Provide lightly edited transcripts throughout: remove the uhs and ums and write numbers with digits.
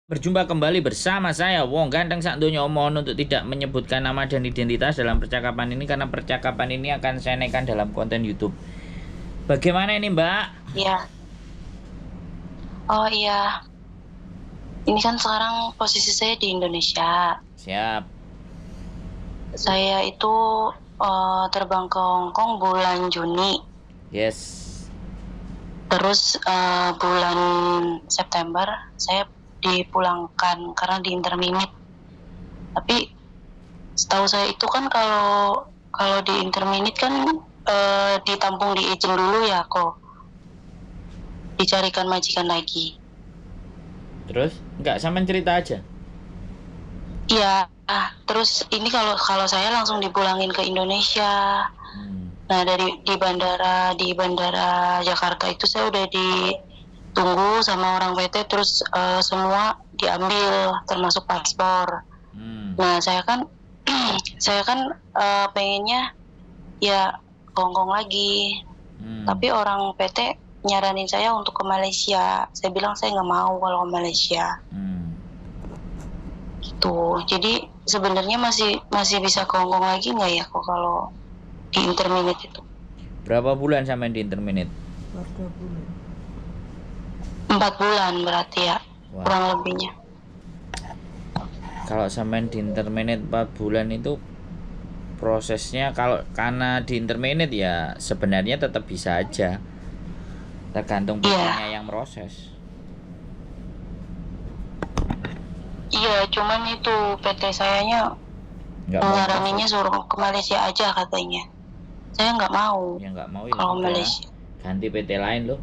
Berjumpa kembali bersama saya Wong Ganteng sak donya. Mohon untuk tidak menyebutkan nama dan identitas dalam percakapan ini karena percakapan ini akan saya naikkan dalam konten YouTube. Bagaimana ini, Mbak? Iya. Oh iya. Ini kan sekarang posisi saya di Indonesia. Siap. Saya itu terbang ke Hong Kong bulan Juni. Yes. Terus bulan September saya dipulangkan karena diinterminate. Tapi setahu saya itu kan kalau di interminate kan ditampung di agent dulu ya kok. Dicarikan majikan lagi. Terus nggak sampean cerita aja? Iya, terus ini kalau saya langsung dipulangin ke Indonesia. Nah di bandara Jakarta itu saya udah ditunggu sama orang PT, terus semua diambil termasuk paspor. Nah saya kan pengennya ya Hongkong lagi. Tapi orang PT nyaranin saya untuk ke Malaysia. Saya bilang saya nggak mau kalau ke Malaysia. Gitu. Jadi sebenarnya masih bisa ke Hongkong lagi nggak ya kok kalau di interminate itu? Berapa bulan sampean di interminate? 4 bulan berarti ya. Wah. Kurang lebihnya. Kalau sampean di interminate 4 bulan itu prosesnya karena di interminate ya sebenarnya tetap bisa aja. Tergantung PT-nya yang proses. Iya, cuman itu PT sayanya nyaraninnya suruh ke Malaysia aja katanya. Saya nggak mau. Ya nggak mau kalau Malaysia. Ganti PT lain loh.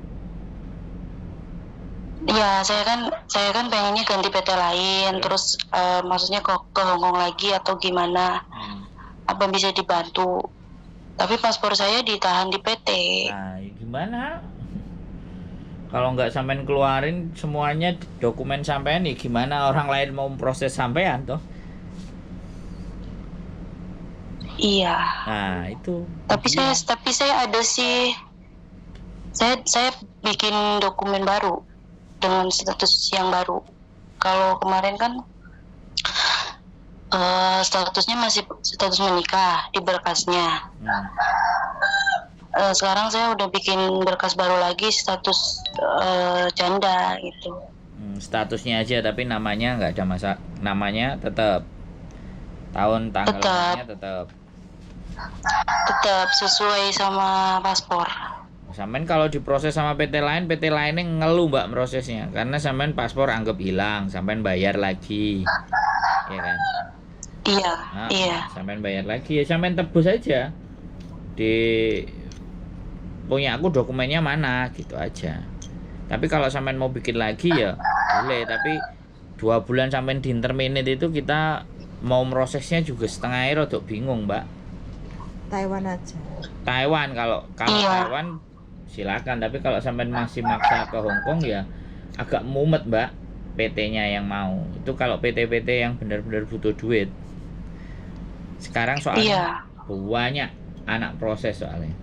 Iya, saya kan pengennya ganti PT lain, terus maksudnya ke Hongkong lagi atau gimana? Apa bisa dibantu? Tapi paspor saya ditahan di PT. Nah, gimana? Kalau nggak sampean keluarin semuanya dokumen sampean, ya gimana orang lain mau proses sampean toh? Iya. Nah itu. Tapi saya ada sih. Saya bikin dokumen baru dengan status yang baru. Kalau kemarin kan statusnya masih status menikah di berkasnya. Sekarang saya udah bikin berkas baru lagi, status janda gitu. Statusnya aja tapi namanya nggak ada masa, namanya tetap tahun tanggalnya tetap sesuai sama paspor. Sampean kalau diproses sama PT lainnya ngeluh mbak prosesnya karena sampean paspor anggap hilang, sampean bayar lagi, ya kan? Iya. Iya. Sampean bayar lagi ya, sampean tebus aja di punya aku dokumennya mana gitu aja. Tapi kalau sampean mau bikin lagi ya boleh, tapi 2 bulan sampean di interminate itu kita mau prosesnya juga setengah air untuk bingung mbak. Taiwan aja. Taiwan kalau iya. Taiwan silakan, tapi kalau sampean masih maksa ke Hongkong ya agak mumet mbak. PT-nya yang mau itu, kalau PT-PT yang benar-benar butuh duit sekarang soalnya banyak anak proses soalnya.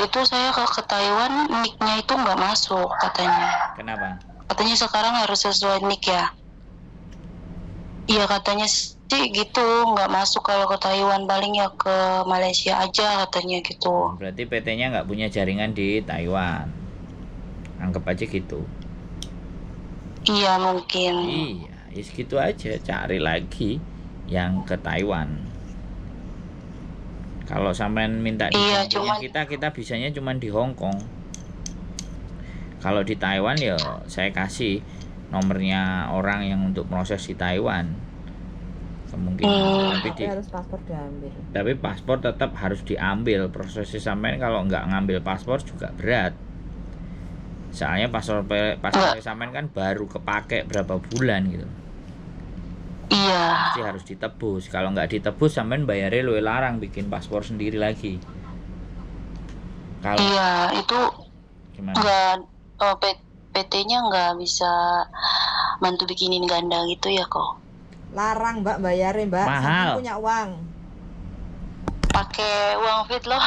Itu saya ke Taiwan nick-nya itu nggak masuk katanya. Kenapa? Katanya sekarang harus sesuai nick ya. Iya katanya sih gitu, nggak masuk kalau ke Taiwan, paling ya ke Malaysia aja katanya gitu. Berarti PT-nya nggak punya jaringan di Taiwan, anggap aja gitu. Iya mungkin. Iya, ya segitu aja, cari lagi yang ke Taiwan. Kalau sampean minta di kita bisanya cuma di Hong Kong. Kalau di Taiwan ya saya kasih nomornya orang yang untuk proses di Taiwan. Kemungkinan tapi harus paspor diambil. Tapi paspor tetap harus diambil. Prosesnya sampean kalau nggak ngambil paspor juga berat. Soalnya paspor sampean kan baru kepake berapa bulan gitu. Iya. Pasti harus ditebus. Kalau nggak ditebus sampean bayarnya luwih larang, bikin paspor sendiri lagi. Iya itu nggak, PT-nya nggak bisa bantu bikinin ganda gitu ya kok? Larang mbak bayarin mbak. Mahal. Punya uang. Pakai uang fit loh.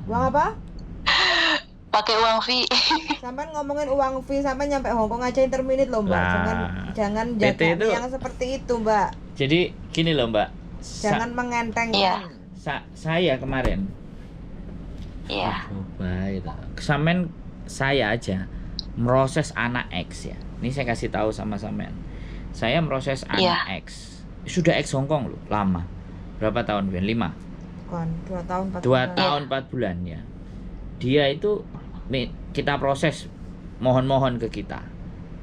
Uang apa? pakai uang fee. Sampai ngomongin uang fee sampai nyampe Hongkong aja interminute loh Mbak. Lah, Jangan PT jaga itu, yang seperti itu Mbak. jadi gini loh Mbak. Jangan mengentengkan. Iya. Saya kemarin Iya. coba itu. Sampean saya aja meroses anak X ya. Ini saya kasih tahu sama sampean. Saya meroses anak Iya. X. Sudah X Hongkong loh, lama. Berapa tahun, Ben? 5. Bukan 2 tahun 4 2 bulan. tahun 4 bulan ya. Dia itu kita proses mohon-mohon ke kita.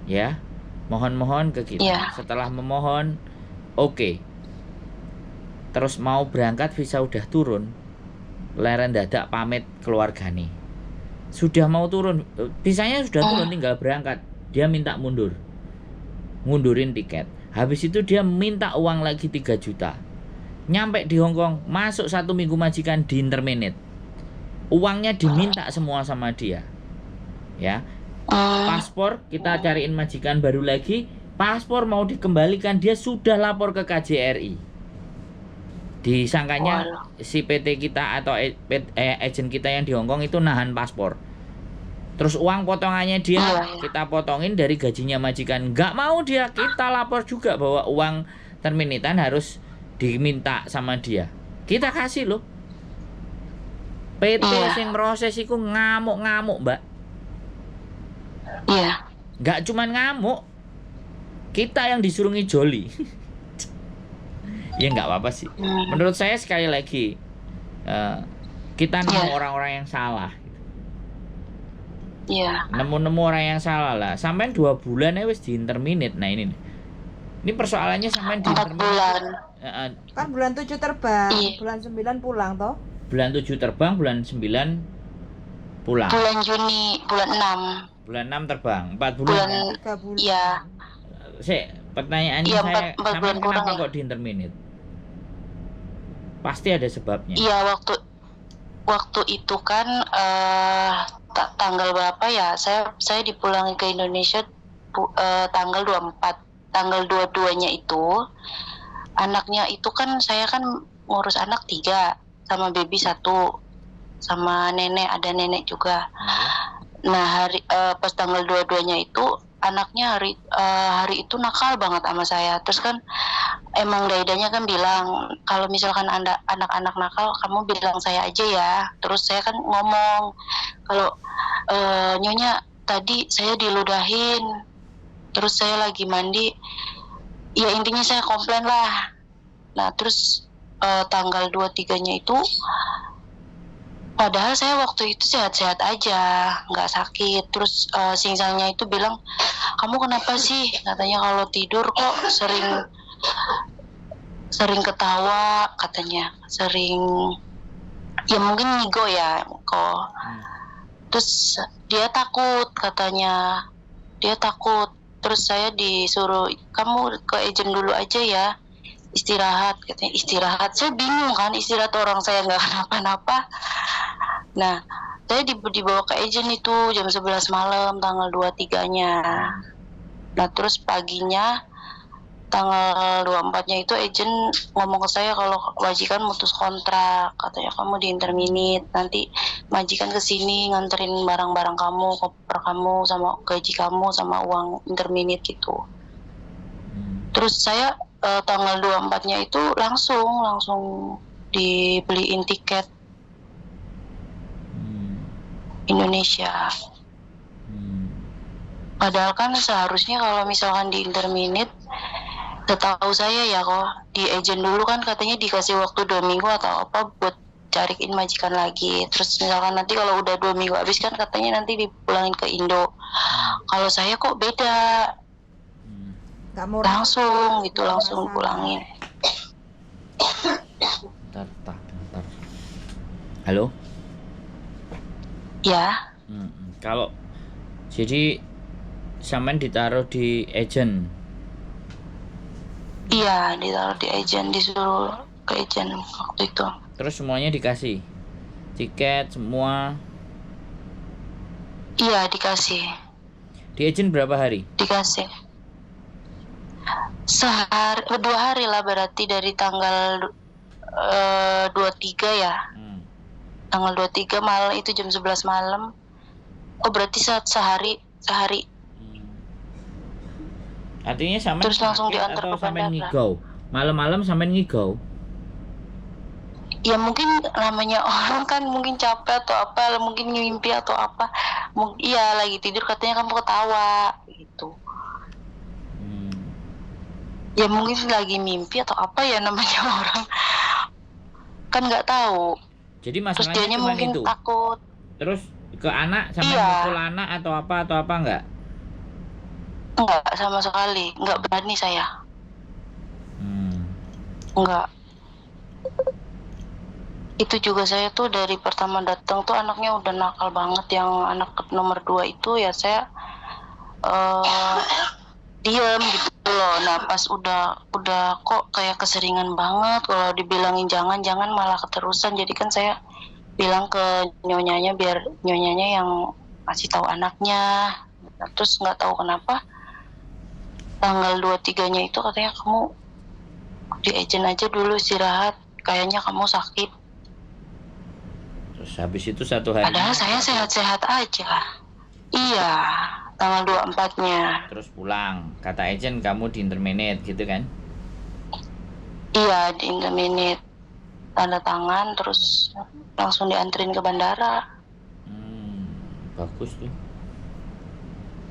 Ya. Mohon-mohon ke kita. Iya. Setelah memohon, oke. Terus mau berangkat visa udah turun. Leren dadak pamit keluargane. Sudah mau turun, visanya sudah turun tinggal berangkat. Dia minta mundur. Ngundurin tiket. Habis itu dia minta uang lagi 3 juta. Nyampe di Hongkong, masuk 1 minggu majikan di interminate. Uangnya diminta semua sama dia. Ya. Paspor kita cariin majikan baru lagi. Paspor mau dikembalikan, dia sudah lapor ke KJRI. Disangkanya si PT kita atau agen kita yang di Hongkong itu nahan paspor. Terus uang potongannya dia kita potongin dari gajinya majikan. Nggak mau dia, kita lapor juga bahwa uang terminitan harus diminta sama dia. Kita kasih loh. PT sing proses iku ngamuk-ngamuk Mbak. Iya. Nggak cuman ngamuk, kita yang disuruh ngijoli. Ya nggak apa-apa sih. Menurut saya sekali lagi kita nemu orang-orang yang salah. Iya. Nemu orang yang salah lah. Sampai 2 bulan wis di interminate. Nah ini persoalannya sampai di 4 bulan. Kan bulan 7 terbang, Iya. bulan 9 pulang toh. Bulan 7 terbang, bulan 9 pulang. Bulan Juni, bulan 6. Bulan 6 terbang, 4 bulan. 3 bulan. Iya. Pertanyaannya Iya, saya, 4 sampai bulan kurang kenapa ya. kok di interminate? Pasti ada sebabnya. Iya, waktu itu kan tanggal berapa ya? Saya dipulangi ke Indonesia tanggal 24. Tanggal 22-nya itu anaknya itu kan saya kan ngurus anak 3 sama baby 1 sama nenek, ada nenek juga. Nah, pas tanggal 22-nya itu anaknya hari itu nakal banget sama saya. Terus kan emang daidanya kan bilang kalau misalkan anak-anak nakal kamu bilang saya aja ya. Terus saya kan ngomong kalau nyonya tadi saya diludahin. Terus saya lagi mandi. Ya intinya saya komplain lah. Nah terus tanggal 23-nya itu padahal saya waktu itu sehat-sehat aja, nggak sakit. Terus singsangnya itu bilang, kamu kenapa sih? Katanya kalau tidur kok sering ketawa, katanya sering, ya mungkin ngigo ya kok. Terus dia takut, katanya dia takut. Terus saya disuruh, kamu ke agent dulu aja ya, istirahat, katanya istirahat. Saya bingung kan, istirahat orang saya nggak kenapa-napa. Nah, saya dibawa ke agent itu jam 11 malam tanggal 23-nya. Nah, terus paginya tanggal 24-nya itu agent ngomong ke saya kalau majikan mutus kontrak, katanya kamu di interminate, nanti majikan kesini nganterin barang-barang kamu, koper kamu, sama gaji kamu, sama uang interminate gitu. Terus saya tanggal 24-nya itu langsung dibeliin tiket Indonesia. Padahal kan seharusnya kalau misalkan di interminate, setahu saya ya kok di agent dulu kan katanya dikasih waktu 2 minggu atau apa buat cariin majikan lagi. Terus misalkan nanti kalau udah 2 minggu habis kan katanya nanti dipulangin ke Indo. Kalau saya kok beda, langsung gitu, langsung pulangin. Bentar. Halo? Ya. Kalau jadi sampean ditaruh di agent. Iya, ditaruh di agent, disuruh ke agent waktu itu. Terus semuanya dikasih tiket semua. Iya, dikasih. Di agent berapa hari? Dikasih 2 hari lah, berarti dari tanggal 23 ya. Tanggal 23 malam itu jam 11 malam Oh berarti sehari. Hmm. Artinya sampean Terus langsung sakit diantar atau ke sampean bandara. ngigau? Malam-malam sampean ngigau? Ya mungkin namanya orang kan mungkin capek atau apa, mungkin mimpi atau apa. Iya lagi tidur katanya kamu ketawa gitu. Hmm. Ya mungkin lagi mimpi atau apa ya namanya orang. Kan nggak tahu. Jadi Terus masalahnya dianya cuma mungkin itu. takut. Terus ke anak sampean Iya. mukul anak atau apa enggak? Enggak sama sekali, nggak berani saya. Enggak. Itu juga saya tuh dari pertama datang tuh anaknya udah nakal banget. Yang anak nomor 2 itu ya saya diem gitu loh. Nah pas udah kok kayak keseringan banget kalau dibilangin jangan malah keterusan. Jadi kan saya bilang ke nyonyanya biar nyonyanya yang kasih tahu anaknya. Nah, terus nggak tahu kenapa tanggal 23-nya itu katanya kamu di agent aja dulu istirahat, kayaknya kamu sakit. Terus habis itu 1 hari. Padahal saya sehat-sehat aja. Iya, tanggal 24-nya. Terus pulang. Kata agent kamu di interminate gitu kan? Iya, di interminate. Tanda tangan terus langsung dianterin ke bandara. Bagus tuh.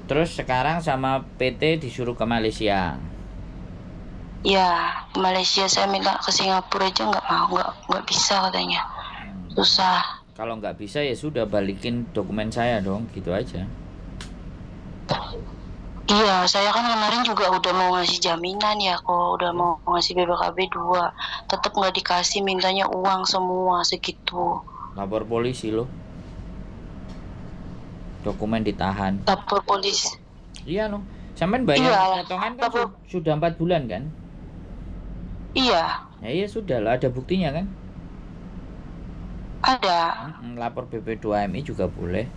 Terus sekarang sama PT disuruh ke Malaysia. Iya, ke Malaysia. Saya minta ke Singapura aja nggak mau, nggak bisa katanya. Susah. Kalau nggak bisa ya sudah balikin dokumen saya dong, gitu aja. Iya, saya kan kemarin juga udah mau ngasih jaminan ya, kok udah mau ngasih BPKB 2, tetap nggak dikasih, mintanya uang semua segitu. Lapor polisi loh. Dokumen ditahan. Lapor polisi. Iya loh. Sampean bayar Iya, potongan kan lapor. sudah 4 bulan kan? Iya, Ya iya sudah lah, ada buktinya kan? ada. Lapor BP2MI juga boleh.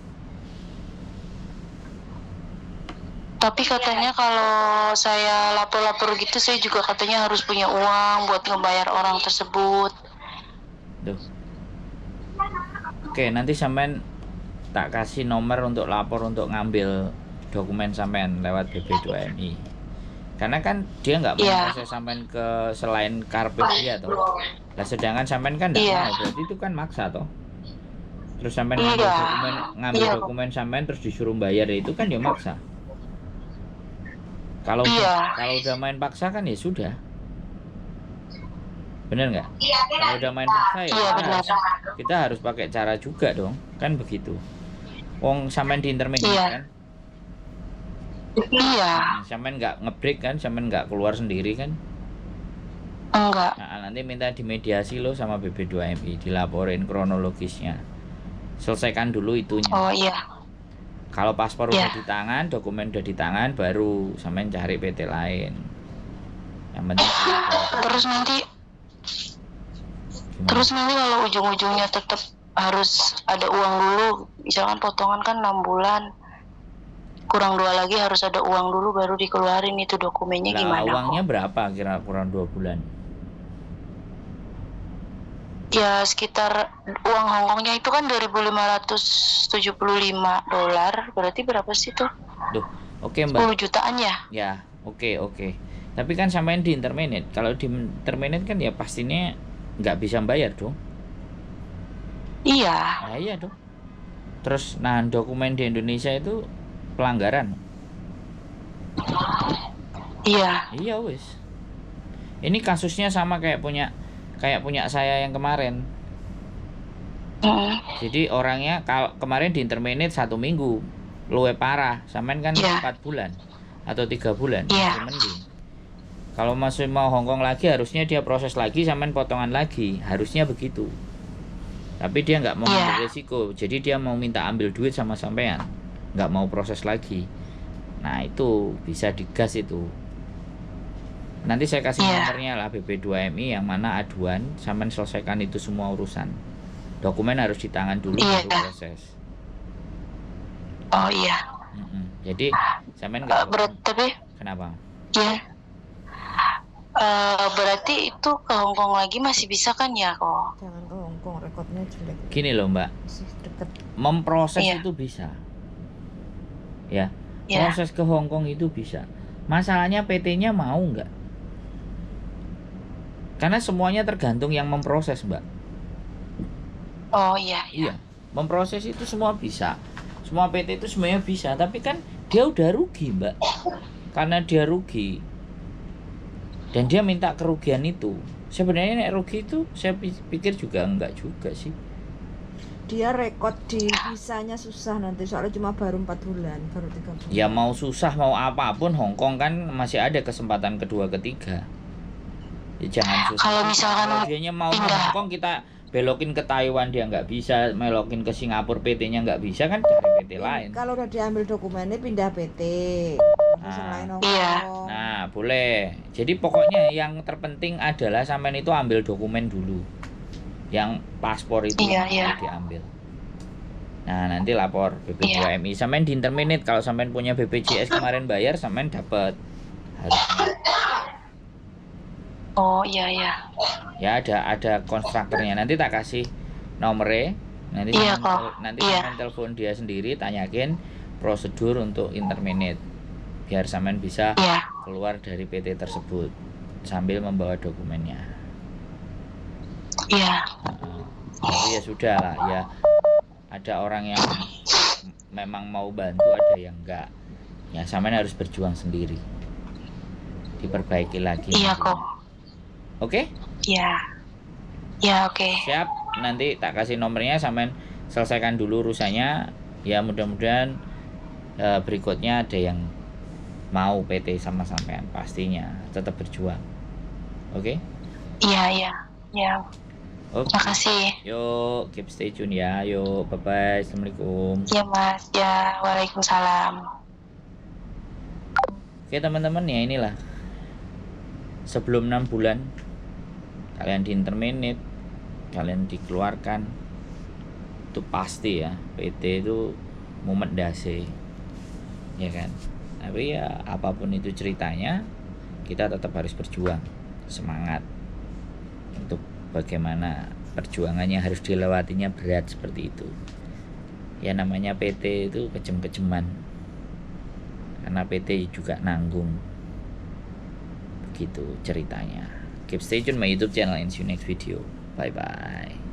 Tapi katanya kalau saya lapor-lapor gitu, saya juga katanya harus punya uang buat ngebayar orang tersebut. Tuh. Oke, nanti sampean tak kasih nomor untuk lapor untuk ngambil dokumen sampean lewat BP2MI. Karena kan dia nggak mau proses sampean ke selain karpet dia toh. Lah sedangkan sampean kan nggak mau, berarti itu kan maksa toh. Terus sampean ngambil dokumen sampean terus disuruh bayar, itu kan ya maksa. Kalau udah main paksa kan ya sudah. Bener nggak? Kalau udah main paksa ya kita harus pakai cara juga dong, kan begitu. Wong sampean di intermediate kan? Iya. Sampean nggak ngebreak kan? Sampean nggak keluar sendiri kan? Enggak. Nah, nanti minta dimediasi lo sama BP2MI, dilaporin kronologisnya. Selesaikan dulu itunya. Oh iya. Kalau paspor udah di tangan, dokumen udah di tangan, baru sampean cari PT lain. Yang penting terus nanti kalau ujung-ujungnya tetap harus ada uang dulu, misalkan potongan kan 6 bulan, kurang 2 lagi harus ada uang dulu baru dikeluarin, itu dokumennya gimana? Uangnya berapa kira kurang 2 bulan? Ya sekitar uang Hongkongnya itu kan $2.575, berarti berapa sih tuh? Duh, oke Mbak. 10 jutaan ya? Ya, oke. Tapi kan sampean di interminate. Kalau di interminate kan ya pastinya nggak bisa bayar dong. Iya. Nah, iya dong. Terus dokumen di Indonesia itu pelanggaran. Iya. Iya wis. Ini kasusnya sama kayak punya saya yang kemarin. Jadi orangnya kemarin di interminate 1 minggu, luwe parah. Sampean kan 4 bulan atau 3 bulan, masih mending. Kalau masih mau Hongkong lagi, harusnya dia proses lagi, sampean potongan lagi, harusnya begitu. Tapi dia nggak mau ambil resiko, jadi dia mau minta ambil duit sama sampean, nggak mau proses lagi. Nah itu bisa digas itu. Nanti saya kasih nomornya lah BP2MI yang mana aduan, sampean selesaikan itu semua urusan. Dokumen harus di tangan dulu baru proses. Oh iya. Jadi sampean nggak. Tapi kenapa? Iya. Berarti itu ke Hongkong lagi masih bisa kan ya kok? Jangan ke Hongkong, rekodnya jelek. Gini loh Mbak, memproses itu bisa. ya. Ya. Proses ke Hong Kong itu bisa. Masalahnya PT-nya mau nggak? Karena semuanya tergantung yang memproses, Mbak. Oh iya. Iya, memproses itu semua bisa. Semua PT itu semuanya bisa, tapi kan dia udah rugi, Mbak. Karena dia rugi dan dia minta kerugian itu. Sebenarnya nek rugi itu saya pikir juga enggak juga sih. Dia rekod di visanya susah nanti soalnya cuma baru 4 bulan, baru 3 bulan. Ya mau susah mau apapun, Hong Kong kan masih ada kesempatan kedua ketiga. Ya jangan susah. Kalau misalkan Kalau dianya mau ke Hong Kong, kita belokin ke Taiwan dia nggak bisa, melokin ke Singapura PT-nya nggak bisa, kan cari PT lain. Kalau udah diambil dokumennya pindah PT. Iya. Nah, boleh. Jadi pokoknya yang terpenting adalah sampean itu ambil dokumen dulu. Yang paspor itu Iya. diambil. Nah, nanti lapor BP2MI. Sampean di interminate, kalau sampean punya BPJS kemarin bayar, sampean dapat harusnya. Oh iya. Ya ada konstruktornya. Nanti tak kasih nomornya. Nanti Iya, sampean telepon dia sendiri, tanyakin prosedur untuk interminate. Biar sampean bisa keluar dari PT tersebut sambil membawa dokumennya. Iya. Tapi ya sudah lah ya, ada orang yang memang mau bantu, ada yang enggak. Ya sampean harus berjuang sendiri, diperbaiki lagi. Iya nanti. kok. Oke? Iya. Ya oke. Siap. Nanti tak kasih nomornya, sampean selesaikan dulu urusannya. Ya mudah-mudahan berikutnya ada yang mau PT sama sampean, pastinya tetap berjuang. Oke? Iya. Oke. Makasih. Yuk, keep stay tune ya. Yuk, bye-bye. Assalamualaikum. Iya Mas. Ya, waalaikumsalam. Oke teman-teman, ya inilah. Sebelum 6 bulan kalian di interminate, kalian dikeluarkan, itu pasti ya PT itu mumet dase, ya kan. Tapi ya apapun itu ceritanya, kita tetap harus berjuang, semangat untuk bagaimana perjuangannya harus dilewatinya berat seperti itu. Ya namanya PT itu kejem-kejeman, karena PT juga nanggung. Begitu ceritanya. Keep stay tune my YouTube channel and see you next video. Bye bye.